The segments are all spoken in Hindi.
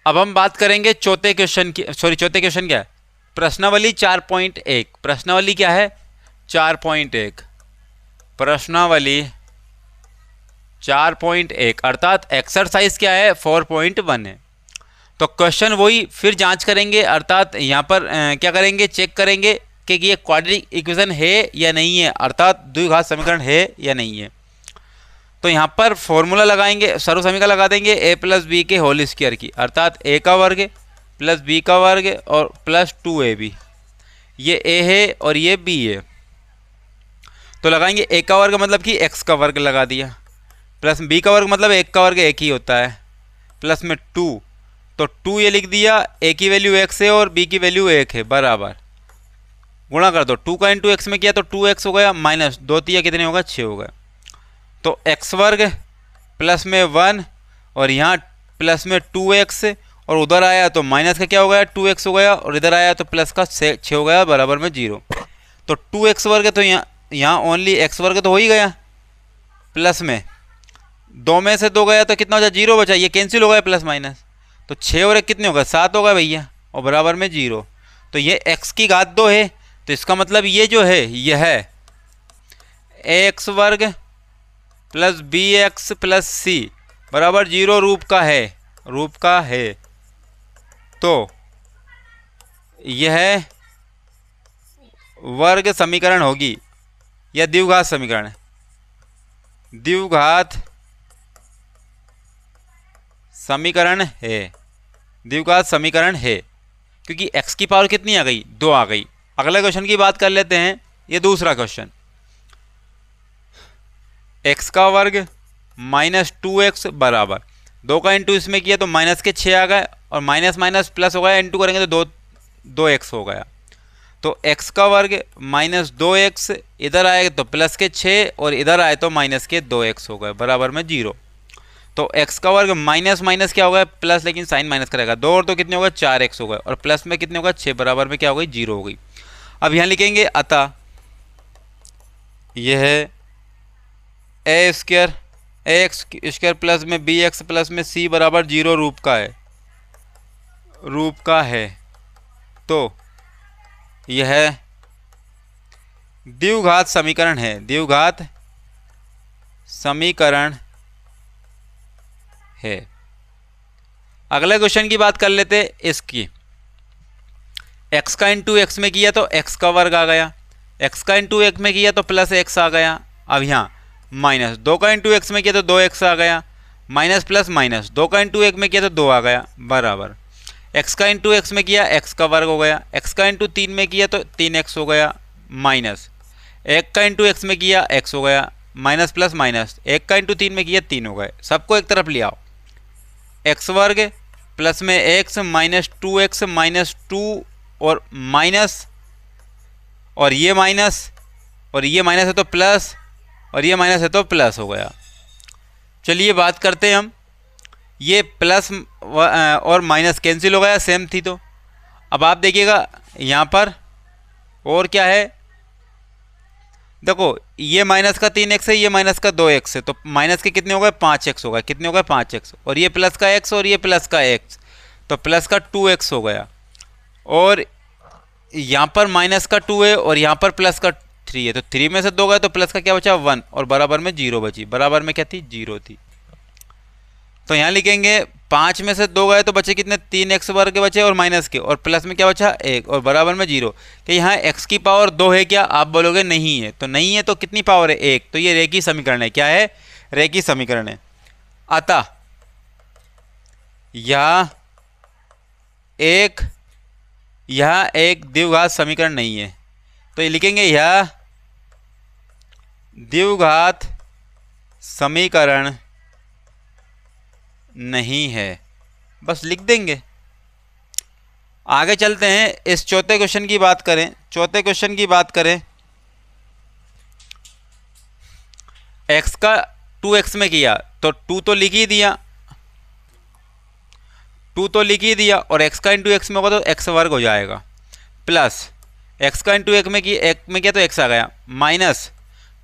अब हम बात करेंगे चौथे क्वेश्चन की, चौथे क्वेश्चन क्या है, प्रश्नावली 4.1। प्रश्नावली क्या है, 4.1। प्रश्नावली 4.1 अर्थात एक्सरसाइज क्या है, 4.1 है। तो क्वेश्चन वही फिर जांच करेंगे, अर्थात यहाँ पर क्या करेंगे, चेक करेंगे कि ये क्वाड्रेटिक इक्वेशन है या नहीं है, अर्थात द्विघात समीकरण है या नहीं है। तो यहाँ पर फॉर्मूला लगाएंगे, सर्व समीकरण लगा देंगे a प्लस बी के होल स्क्वायर की, अर्थात a का वर्ग प्लस b का वर्ग और प्लस 2ab। ये a है और ये b है। तो लगाएंगे a का वर्ग मतलब कि x का वर्ग लगा दिया, प्लस b का वर्ग मतलब 1 का वर्ग 1 ही होता है, प्लस में 2, तो 2 ये लिख दिया, a की वैल्यू x है और b की वैल्यू 1 है, बराबर गुणा कर दो, 2 का इंटू एक्स में किया तो 2x हो गया, माइनस 2 तिया कितने होगा, 6 हो गया। तो x वर्ग प्लस में 1 और यहाँ प्लस में 2x और उधर आया तो माइनस का क्या हो गया, 2x हो गया, और इधर आया तो प्लस का 6 हो गया, बराबर में 0। तो 2x वर्ग तो यहाँ ओनली x वर्ग तो हो ही गया, प्लस में 2 में से 2 गया तो कितना हो जाए, 0 बचा, ये कैंसिल हो गया प्लस माइनस, तो 6 और 1 कितने होगा, 7 होगा भैया, और बराबर में 0। तो ये x की घात 2 है, तो इसका मतलब ये जो है यह है ax वर्ग प्लस bx प्लस c बराबर 0 रूप का है। तो यह वर्ग समीकरण होगी या द्विघात समीकरण, द्विघात समीकरण है, द्विघात समीकरण है, क्योंकि x की पावर कितनी आ गई, 2 आ गई। अगले क्वेश्चन की बात कर लेते हैं, ये दूसरा क्वेश्चन, x का वर्ग माइनस 2x बराबर 2 का इंटू इसमें किया तो माइनस के 6 आ गए, और माइनस माइनस प्लस हो गया, इंटू करेंगे तो 2x हो गया। तो x का वर्ग माइनस 2x इधर आए तो प्लस के 6 और इधर आए तो माइनस के 2x हो गए, बराबर में 0। तो x का वर्ग माइनस माइनस क्या हो गया, प्लस, लेकिन साइन माइनस करेगा, 2 और तो कितने हो गए, 4x हो गए, और प्लस में कितने हो गए, 6, बराबर में क्या हो गई, 0 हो गई। अब यहाँ लिखेंगे अतः यह है ए स्क्वायर एक्स स्क्वायर प्लस में बी एक्स प्लस में सी बराबर 0 रूप का है। तो यह द्विघात समीकरण है, द्विघात समीकरण है। अगले क्वेश्चन की बात कर लेते हैं इसकी, x का इंटू एक्स में किया तो x का वर्ग आ गया, x का इंटू एक्स में किया तो प्लस x आ गया। अब यहाँ माइनस 2 का इंटू एक्स में किया तो 2x आ गया, माइनस प्लस माइनस 2 का इंटू एक में किया तो 2 आ गया, बराबर x का इंटू एक्स में किया x का वर्ग हो गया, x का इंटू 3 में किया तो 3x हो गया, माइनस 1 का इंटू एक्स में किया x हो गया, माइनस प्लस माइनस 1 का इंटू 3 में किया 3 हो गए। सबको एक तरफ ले आओ, x वर्ग प्लस में x माइनस 2x माइनस 2 और माइनस, और ये माइनस और ये माइनस है तो प्लस, और ये माइनस है तो प्लस हो गया। चलिए बात करते हैं हम, ये प्लस और माइनस कैंसिल हो गया, सेम थी। तो अब आप देखिएगा यहाँ पर और क्या है, देखो ये माइनस का 3x है, ये माइनस का 2x है, तो माइनस के कितने हो गए, 5x हो गए, कितने हो गए, 5x, और ये प्लस का x और ये प्लस का x, तो प्लस का 2x हो गया, और यहाँ पर माइनस का 2 है और यहाँ पर प्लस का 3 है, तो 3 में से 2 गए तो प्लस का क्या बचा, 1, और बराबर में 0 बची, बराबर में क्या थी, 0 थी। तो यहाँ लिखेंगे 5 में से 2 गए तो बचे कितने, 3x वर्ग के बचे और माइनस के, और प्लस में क्या बचा 1, और बराबर में 0। कि यहाँ x की पावर 2 है क्या, आप बोलोगे नहीं है, तो नहीं है तो कितनी पावर है, 1, तो ये रेखीय समीकरण है। क्या है, रेखीय समीकरण है। अतः यह एक द्विघात समीकरण नहीं है, तो ये लिखेंगे यह द्विघात समीकरण नहीं है, बस लिख देंगे। आगे चलते हैं, इस चौथे क्वेश्चन की बात करें। चौथे क्वेश्चन की बात करें, x का 2x में किया तो 2 तो लिख ही दिया, 2 तो लिख ही दिया, और x का इंटू एक्स में होगा तो x वर्ग हो जाएगा, प्लस x का इंटू एक में किया तो x आ गया, माइनस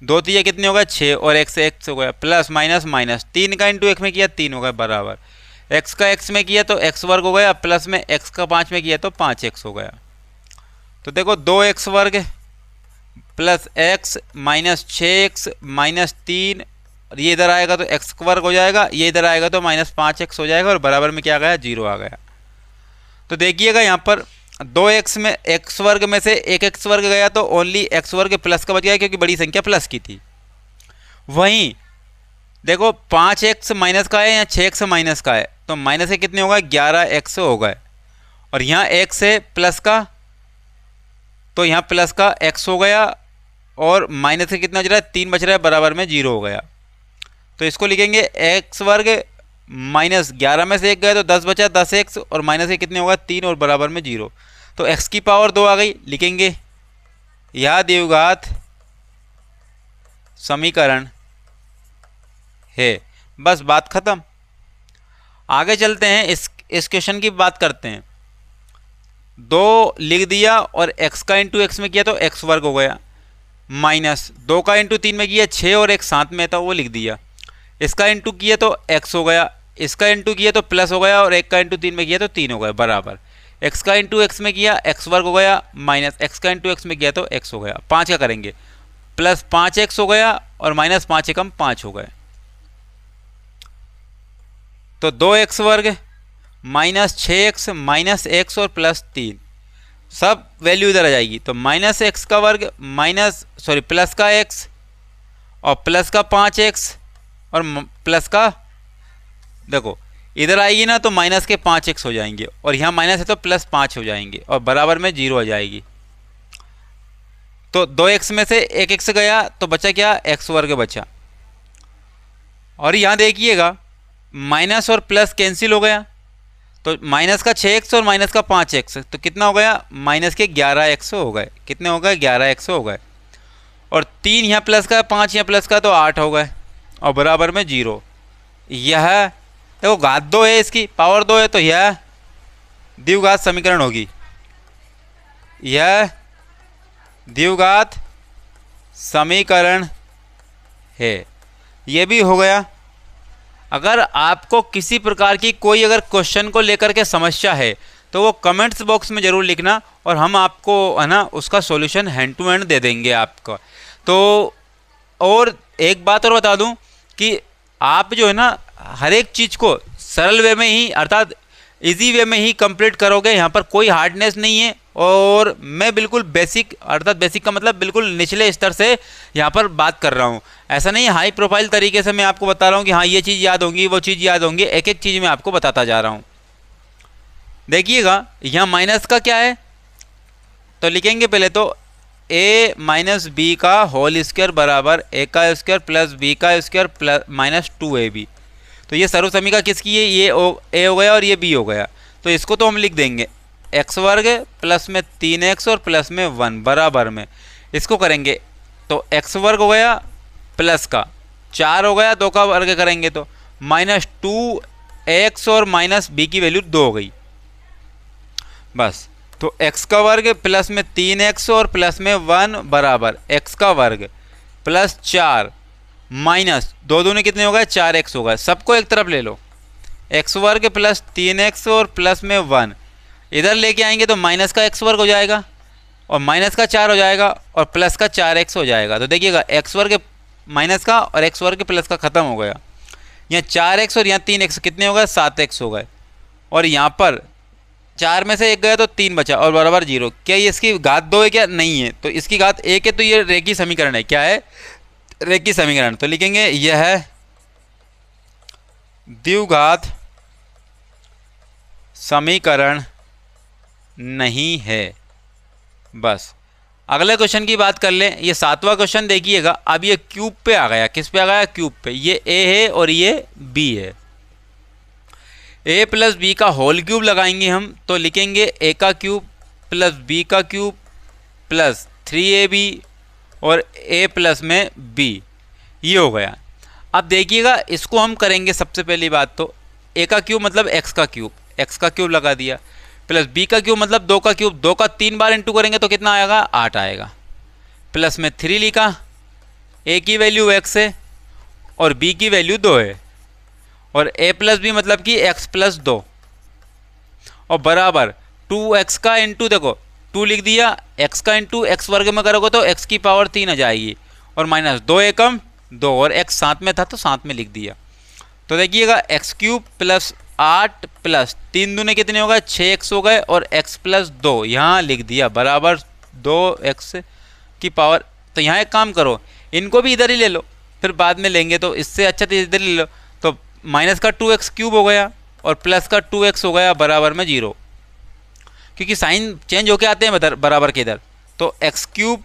2 3 कितने हो गए, 6, और x हो गया, प्लस माइनस माइनस 3 का इंटू एक में किया 3 हो गया, बराबर एक्स का एक्स में किया तो एक्स वर्ग हो गया, प्लस में एक्स का 5 में किया तो 5x हो गया। तो देखो 2x वर्ग plus x minus 6x minus 3, और ये इधर आएगा तो x वर्ग हो जाएगा, ये इधर आएगा तो माइनस 5x हो जाएगा, और बराबर में क्या आ गया, 0 आ गया। तो देखिएगा यहाँ पर 2x में x वर्ग में से एक x वर्ग गया तो ओनली x वर्ग प्लस का बच गया, क्योंकि बड़ी संख्या प्लस की थी। वहीं देखो 5x माइनस का है या 6x माइनस का है, तो माइनस से कितने होगा, 11x हो गए, और यहाँ x है प्लस का, तो यहाँ प्लस का x हो गया, और माइनस से कितना बच रहा है, 3 बच रहा है, बराबर में 0 हो गया। तो इसको लिखेंगे x वर्ग माइनस 11 में से 1 गए तो 10 बचा, 10x, और माइनस से कितने होगा, 3, और बराबर में 0। तो x की पावर 2 आ गई। लिखेंगे यह द्विघात समीकरण है। बस बात खत्म। आगे चलते हैं, इस क्वेश्चन की बात करते हैं। 2 लिख दिया और x का इंटू एक्स में किया तो x वर्ग हो गया, माइनस 2 का इंटू 3 में किया 6 और एक साथ में था वो लिख दिया, इसका इंटू किया तो x हो गया, इसका इंटू किया तो प्लस हो गया, और 1 का इंटू 3 में किया तो 3 हो गया, बराबर x का इंटू एक्स में किया x वर्ग हो गया, माइनस x का इंटू एक्स में किया तो x हो गया। 5 का करेंगे, प्लस 5x हो गया, और माइनस 5 एकम 5 हो गए। तो 2x वर्ग माइनस 6x माइनस x और प्लस 3, सब वैल्यू इधर आ जाएगी। तो माइनस x का वर्ग माइनस प्लस का x और प्लस का 5x और प्लस का, देखो इधर आएगी ना तो माइनस के 5x हो जाएंगे, और यहाँ माइनस है तो प्लस 5 हो जाएंगे, और बराबर में 0 आ जाएगी। तो 2x में से एक x गया तो बचा क्या, x वर्ग बचा। और यहाँ देखिएगा माइनस और प्लस कैंसिल हो गया, तो माइनस का 6x और माइनस का 5x, तो कितना हो गया, माइनस के 11x हो गए। कितने हो गए, 11x हो गए, और 3 यहाँ प्लस का, 5 यहाँ प्लस का, तो 8 हो गए, और बराबर में 0। यह देखो घात 2 है, इसकी पावर 2 है, तो यह द्विघात समीकरण होगी, यह द्विघात समीकरण है। यह भी हो गया। अगर आपको किसी प्रकार की कोई अगर क्वेश्चन को लेकर के समस्या है तो वो कमेंट्स बॉक्स में ज़रूर लिखना, और हम आपको है ना उसका सॉल्यूशन हैंड टू हैंड दे देंगे आपको। तो और एक बात और बता दूं कि आप जो है ना हर एक चीज़ को सरल वे में ही, अर्थात इजी वे में ही कंप्लीट करोगे। यहाँ पर कोई हार्डनेस नहीं है, और मैं बिल्कुल बेसिक, अर्थात बेसिक का मतलब बिल्कुल निचले स्तर से यहाँ पर बात कर रहा हूँ। ऐसा नहीं है हाई प्रोफाइल तरीके से मैं आपको बता रहा हूँ कि हाँ ये चीज़ याद होंगी, वो चीज़ याद होंगी, एक एक चीज़ मैं आपको बताता जा रहा हूँ। देखिएगा यहाँ माइनस का क्या है, तो लिखेंगे पहले तो a माइनस बी का होल स्क्वायर बराबर a का स्क्वायर प्लस b का स्क्वायर प्लस माइनस 2ab। तो ये सर्वसमीका किसकी है, ये a हो गया और ये b हो गया। तो इसको तो हम लिख देंगे x वर्ग प्लस में 3x और प्लस में 1 बराबर में, इसको करेंगे तो x वर्ग हो गया प्लस का 4 हो गया, 2 का वर्ग करेंगे तो माइनस 2x और माइनस b की वैल्यू 2 हो गई। बस तो x का वर्ग प्लस में 3x और प्लस में 1 बराबर x का वर्ग प्लस 4 माइनस 2 दूनी कितने हो गए, 4x हो गए। सबको एक तरफ ले लो, x वर्ग प्लस 3x और प्लस में 1 इधर लेके आएंगे तो माइनस का x वर्ग हो जाएगा, और माइनस का 4 हो जाएगा, और प्लस का 4x हो जाएगा। तो देखिएगा x वर्ग माइनस का और x वर्ग प्लस का ख़त्म हो गया। यहाँ 4x और यहाँ 3x कितने हो गए, 7x हो गए, और यहाँ पर 4 में से 1 गया तो 3 बचा, और बराबर 0। क्या ये इसकी घात 2 है, क्या नहीं है, तो इसकी घात 1 है, तो ये रेखीय समीकरण है। क्या है, रेखीय समीकरण। तो लिखेंगे यह है द्विघात समीकरण नहीं है। बस अगले क्वेश्चन की बात कर लें। ये 7वां क्वेश्चन देखिएगा। अब ये क्यूब पे आ गया, किस पे आ गया, क्यूब पे। ये a है और ये b है। a प्लस बी का होल क्यूब लगाएंगे हम, तो लिखेंगे a का क्यूब प्लस b का क्यूब प्लस 3ab और a प्लस में b, ये हो गया। अब देखिएगा इसको हम करेंगे, सबसे पहली बात तो a का क्यूब मतलब x का क्यूब लगा दिया, प्लस b का क्यूब मतलब 2 का क्यूब, 2 का 3 बार इंटू करेंगे तो कितना आएगा, 8 आएगा। प्लस में 3 लिखा, a की वैल्यू x है और b की वैल्यू 2 है, और a प्लस बी मतलब कि x प्लस 2 और बराबर 2x का इंटू, देखो 2 लिख दिया, x का इंटू x वर्ग में करोगे तो x की पावर 3 आ जाएगी और माइनस 2 एकम 2 और x साथ में था तो साथ में लिख दिया। तो देखिएगा x क्यूब प्लस 8 प्लस 3 दूने कितने हो गए 6x हो गए और x प्लस 2 यहाँ लिख दिया बराबर 2x की पावर। तो यहाँ एक काम करो, इनको भी इधर ही ले लो, फिर बाद में लेंगे तो इससे अच्छा तो इधर ले लो। तो माइनस का 2x क्यूब हो गया और प्लस का 2x हो गया बराबर में 0, क्योंकि साइन चेंज होके आते हैं बराबर के इधर। तो x cube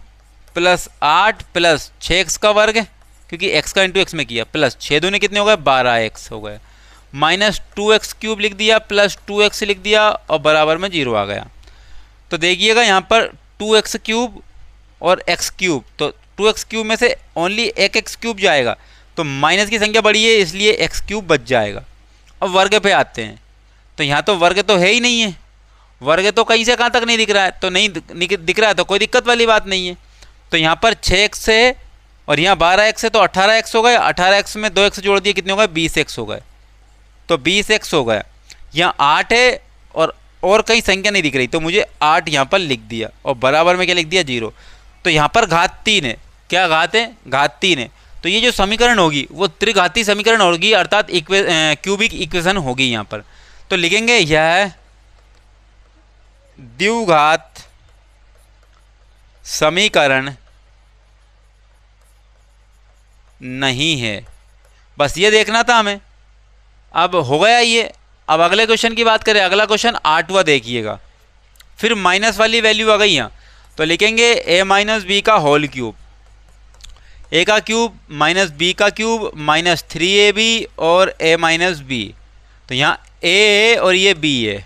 plus 8 plus 6x का वर्ग, क्योंकि x का इंटू x में किया, प्लस 6 दूने कितने हो गए 12x हो गए, माइनस 2x क्यूब लिख दिया प्लस 2x लिख दिया और बराबर में 0 आ गया। तो देखिएगा यहाँ पर 2x क्यूब और x क्यूब, तो 2x क्यूब में से ओनली एक x क्यूब जाएगा, तो माइनस की संख्या बड़ी है इसलिए x क्यूब बच जाएगा। अब वर्ग पे आते हैं, तो यहाँ तो वर्ग तो है ही नहीं है, वर्ग तो कहीं से कहाँ तक नहीं दिख रहा है, तो नहीं दिख रहा है तो कोई दिक्कत वाली बात नहीं है। तो यहाँ पर 6x है और यहाँ 12x है तो 18x हो गए, 18x में 2x जोड़ दिए कितने हो गए 20x हो गए, तो 20x हो गया। यहाँ 8 है और कहीं संख्या नहीं दिख रही तो मुझे 8 यहाँ पर लिख दिया और बराबर में क्या लिख दिया 0। तो यहाँ पर घात 3 है, क्या घात है घात 3 है। तो ये जो समीकरण होगी वो त्रिघाती समीकरण होगी, अर्थात क्यूबिक इक्वेशन होगी यहाँ पर। तो लिखेंगे यह द्विघात समीकरण नहीं है, बस ये देखना था हमें। अब हो गया ये। अब अगले क्वेश्चन की बात करें, अगला क्वेश्चन 8वां देखिएगा, फिर माइनस वाली वैल्यू आ गई यहाँ, तो लिखेंगे a माइनस बी का होल क्यूब, a का क्यूब माइनस b का क्यूब माइनस 3ab और a माइनस b। तो यहाँ a है और ये b है,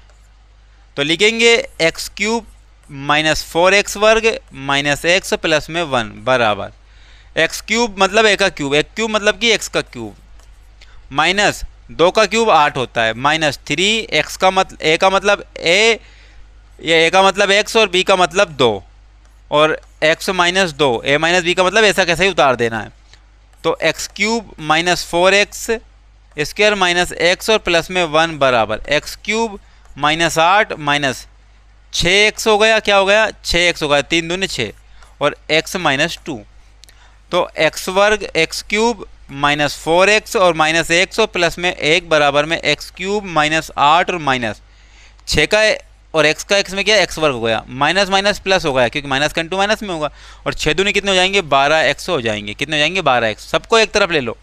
तो लिखेंगे x क्यूब माइनस 4x वर्ग माइनस x प्लस में 1 बराबर x क्यूब मतलब a का क्यूब, एक क्यूब मतलब कि x का क्यूब, माइनस 2 का क्यूब 8 होता है, माइनस 3 x का मतलब a का मतलब a, ये a का मतलब x और b का मतलब 2 और x minus 2 a minus b का मतलब ऐसा कैसे ही उतार देना है। तो x cube minus 4x square minus x और प्लस में 1 बराबर x cube minus 8 minus 6x हो गया, क्या हो गया 6x हो गया, 3 दूने 6 और x माइनस 2। तो x वर्ग x क्यूब माइनस 4x और माइनस x और प्लस में 1 बराबर में x क्यूब माइनस 8 और माइनस 6 का और x का x में क्या x वर्ग हो गया, माइनस माइनस प्लस हो गया क्योंकि माइनस का इंटू माइनस में होगा, और 6 दूनी कितने हो जाएंगे 12x हो जाएंगे, कितने हो जाएंगे 12x। सबको एक तरफ ले लो,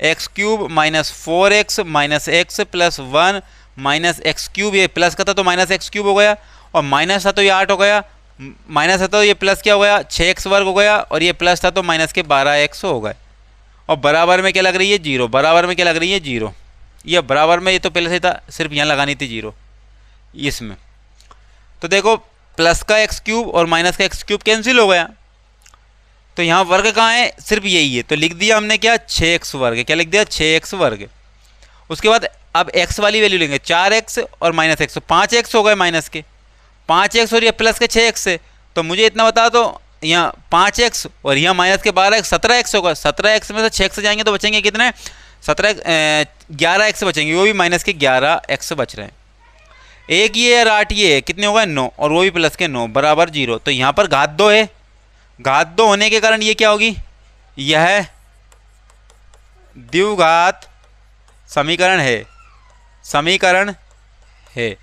x cube minus 4x minus x plus 1 minus x cube, ये प्लस का था तो माइनस x क्यूब हो गया और माइनस था तो ये 8 हो गया, माइनस था तो ये प्लस क्या हो गया 6x वर्ग हो गया और ये प्लस था तो माइनस के 12x हो गए और बराबर में क्या लग रही है 0, बराबर में क्या लग रही है 0। ये बराबर में ये तो पहले से था, सिर्फ यहाँ लगानी थी 0 इसमें। तो देखो प्लस का x क्यूब और माइनस का x क्यूब कैंसिल हो गया, तो यहाँ वर्ग कहाँ है सिर्फ यही है, तो लिख दिया हमने क्या 6x वर्ग, क्या लिख दिया 6x वर्ग। उसके बाद अब x वाली वैल्यू लेंगे 4x और माइनस x, तो 5x हो गए माइनस के 5x और ये प्लस के 6x है, तो मुझे इतना बता दो यहाँ 5x और यहाँ माइनस के 12x 17x होगा, 17x में से 6 से जाएंगे तो बचेंगे कितने 11x बचेंगे, वो भी माइनस के 11x बच रहे हैं। एक ये और 8 ये कितने हो गए 9 और वो भी प्लस के 9 बराबर 0। तो यहाँ पर घात 2 है, घात 2 होने के कारण ये क्या होगी, यह द्विघात समीकरण है, समीकरण है,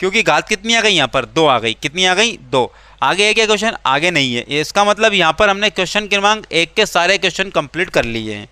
क्योंकि घात कितनी आ गई यहाँ पर 2 आ गई, कितनी आ गई 2। आगे है क्या क्वेश्चन, आगे नहीं है, इसका मतलब यहाँ पर हमने क्वेश्चन क्रमांक 1 के सारे क्वेश्चन कंप्लीट कर लिए हैं।